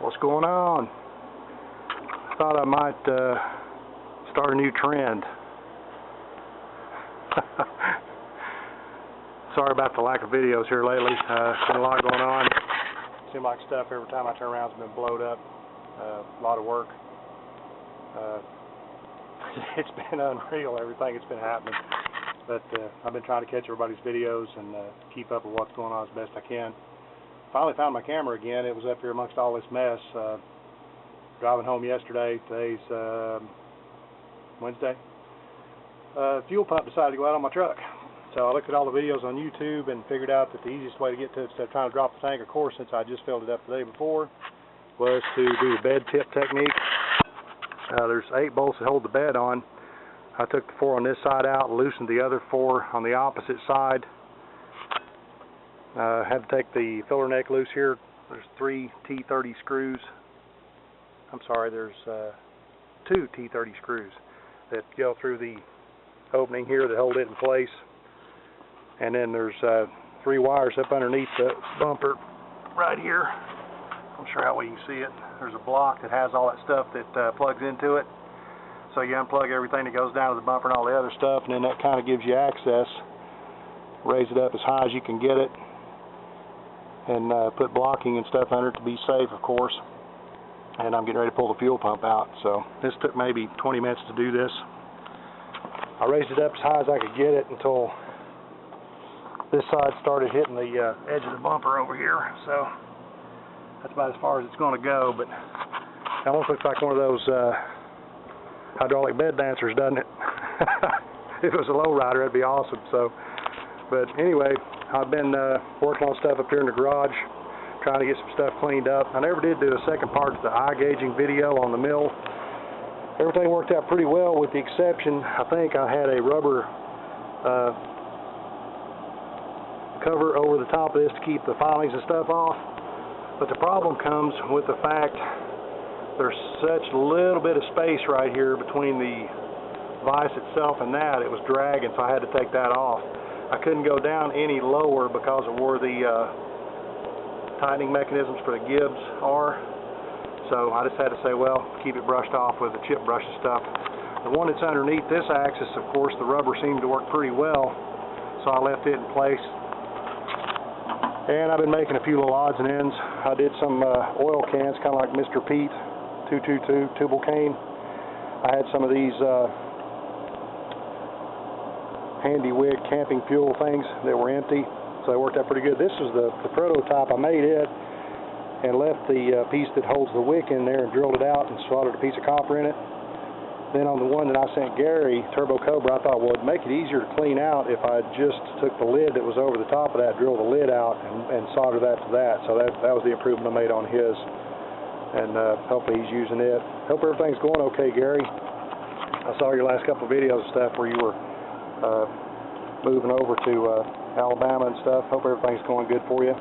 What's going on? Thought I might start a new trend. Sorry about the lack of videos here lately. It's been a lot going on. Seems like stuff every time I turn around has been blowed up. A lot of work. It's been unreal, everything that's been happening. But I've been trying to catch everybody's videos and keep up with what's going on as best I can. Finally found my camera again. It was up here amongst all this mess. Driving home yesterday. Today's Wednesday. Fuel pump decided to go out on my truck. So I looked at all the videos on YouTube and figured out that the easiest way to get to it, instead of trying to drop the tank, of course, since I just filled it up the day before, was to do the bed tip technique. There's 8 bolts that hold the bed on. I took the 4 on this side out, loosened the other 4 on the opposite side. Had to take the filler neck loose here. There's 3 T30 screws. I'm sorry, there's 2 T30 screws that go through the opening here that hold it in place. And then there's 3 wires up underneath the bumper right here. I'm sure how well you can see it. There's a block that has all that stuff that plugs into it. So you unplug everything that goes down to the bumper and all the other stuff, and then that kind of gives you access. Raise it up as high as you can get it, and put blocking and stuff under it to be safe, of course. And I'm getting ready to pull the fuel pump out. So this took maybe 20 minutes to do this. I raised it up as high as I could get it until this side started hitting the edge of the bumper over here. So that's about as far as it's going to go. But it almost looks like one of those hydraulic bed dancers, doesn't it? If it was a low rider, that'd be awesome. So, but anyway, I've been working on stuff up here in the garage, trying to get some stuff cleaned up. I never did do a second part of the eye gauging video on the mill. Everything worked out pretty well, with the exception, I think I had a rubber cover over the top of this to keep the filings and stuff off. But the problem comes with the fact there's such a little bit of space right here between the vise itself and that. It was dragging, so I had to take that off. I couldn't go down any lower because of where the tightening mechanisms for the gibs are. So I just had to say, well, keep it brushed off with a chip brush and stuff. The one that's underneath this axis, of course, the rubber seemed to work pretty well, so I left it in place. And I've been making a few little odds and ends. I did some oil cans, kind of like Mr. Pete 222 tubal cane. I had some of these handy wig camping fuel things that were empty, so they worked out pretty good. This is the prototype. I made it and left the piece that holds the wick in there and drilled it out and soldered a piece of copper in it. Then on the one that I sent Gary, Turbo Cobra, I thought, well, it'd make it easier to clean out if I just took the lid that was over the top of that, drilled the lid out, and soldered that to that. So that was the improvement I made on his. And hopefully he's using it. Hope everything's going okay, Gary. I saw your last couple of videos and stuff where you were moving over to Alabama and stuff. Hope everything's going good for you.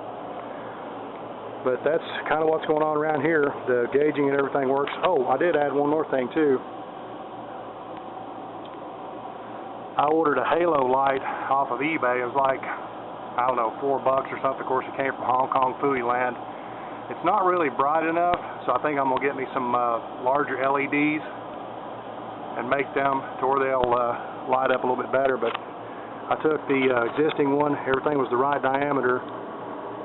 But that's kind of what's going on around here. The gauging and everything works. Oh, I did add one more thing too. I ordered a halo light off of eBay. It was like, I don't know, $4 or something. Of course, it came from Hong Kong Fooey Land. It's not really bright enough, so I think I'm going to get me some larger LEDs and make them to where they'll light up a little bit better. But I took the existing one, everything was the right diameter,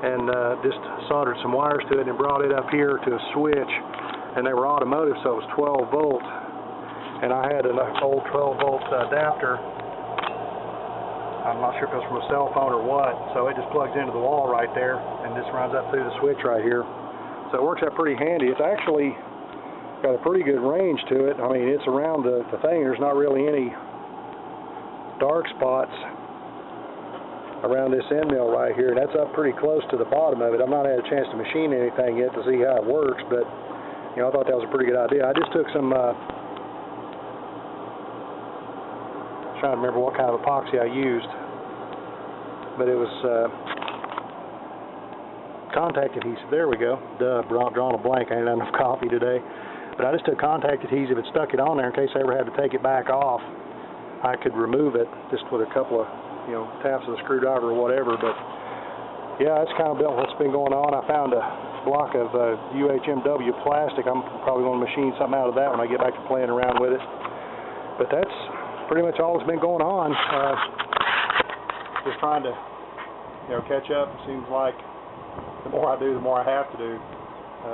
and just soldered some wires to it and brought it up here to a switch. And they were automotive, so it was 12 volt. And I had an old 12 volt adapter. I'm not sure if it was from a cell phone or what, so it just plugs into the wall right there and just runs up through the switch right here. So it works out pretty handy. It's actually got a pretty good range to it. I mean, it's around the thing. There's not really any dark spots around this end mill right here. That's up pretty close to the bottom of it. I've not had a chance to machine anything yet to see how it works, but you know, I thought that was a pretty good idea. I just took some trying to remember what kind of epoxy I used, but it was contact adhesive. There we go. Duh, drawing a blank. I ain't had enough coffee today. But I just took contact adhesive and stuck it on there in case I ever had to take it back off. I could remove it just with a couple of, you know, taps of the screwdriver or whatever. But Yeah, that's kind of been what's been going on. I found a block of UHMW plastic. I'm probably going to machine something out of that when I get back to playing around with it. But that's pretty much all that's been going on. Just trying to, catch up. It seems like the more I do, the more I have to do.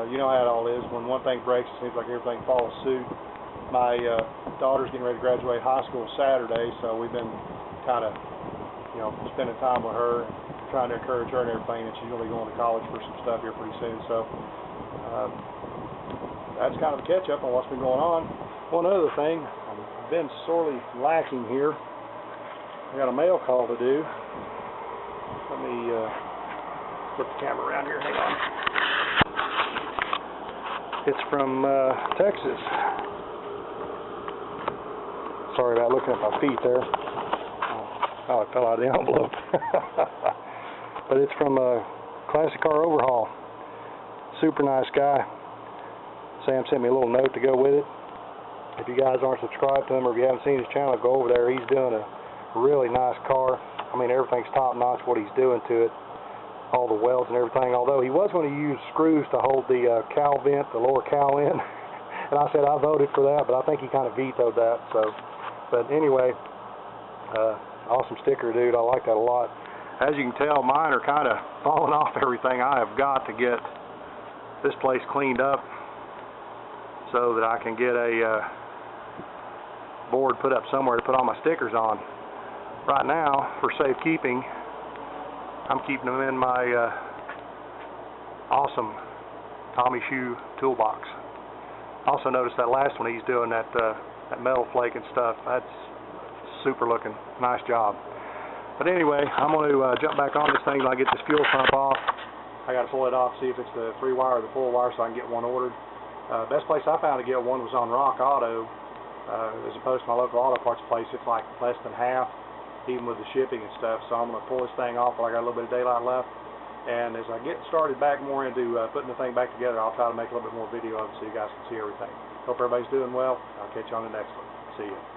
You know how it all is. When one thing breaks, it seems like everything follows suit. My daughter's getting ready to graduate high school Saturday, so we've been kind of, spending time with her, trying to encourage her and everything, and she's going to be going to college for some stuff here pretty soon. So that's kind of a catch-up on what's been going on. One other thing, I've been sorely lacking here. I got a mail call to do. Let me flip the camera around here. Hang on. It's from Texas. Sorry about looking at my feet there. Oh, it fell out of the envelope. But it's from ClassicCarOverhaul. Super nice guy. Sam sent me a little note to go with it. If you guys aren't subscribed to him or if you haven't seen his channel, go over there. He's doing a really nice car. I mean, everything's top notch what he's doing to it. All the welds and everything. Although he was going to use screws to hold the cowl vent, the lower cowl in. And I said I voted for that, but I think he kind of vetoed that. So, but anyway, awesome sticker, dude. I like that a lot. As you can tell, mine are kind of falling off everything. I have got to get this place cleaned up so that I can get a board put up somewhere to put all my stickers on. Right now, for safekeeping, I'm keeping them in my awesome Tommy shoe toolbox. Also noticed that last one he's doing, that metal flake and stuff. That's super looking. Nice job. But anyway, I'm going to jump back on this thing when I get this fuel pump off. I got to pull it off, see if it's the 3-wire or the 4-wire, so I can get one ordered. Best place I found to get one was on Rock Auto. As opposed to my local auto parts place, it's like less than half, even with the shipping and stuff. So I'm going to pull this thing off while I got a little bit of daylight left. And as I get started back more into putting the thing back together, I'll try to make a little bit more video of it so you guys can see everything. Hope everybody's doing well. I'll catch you on the next one. See you.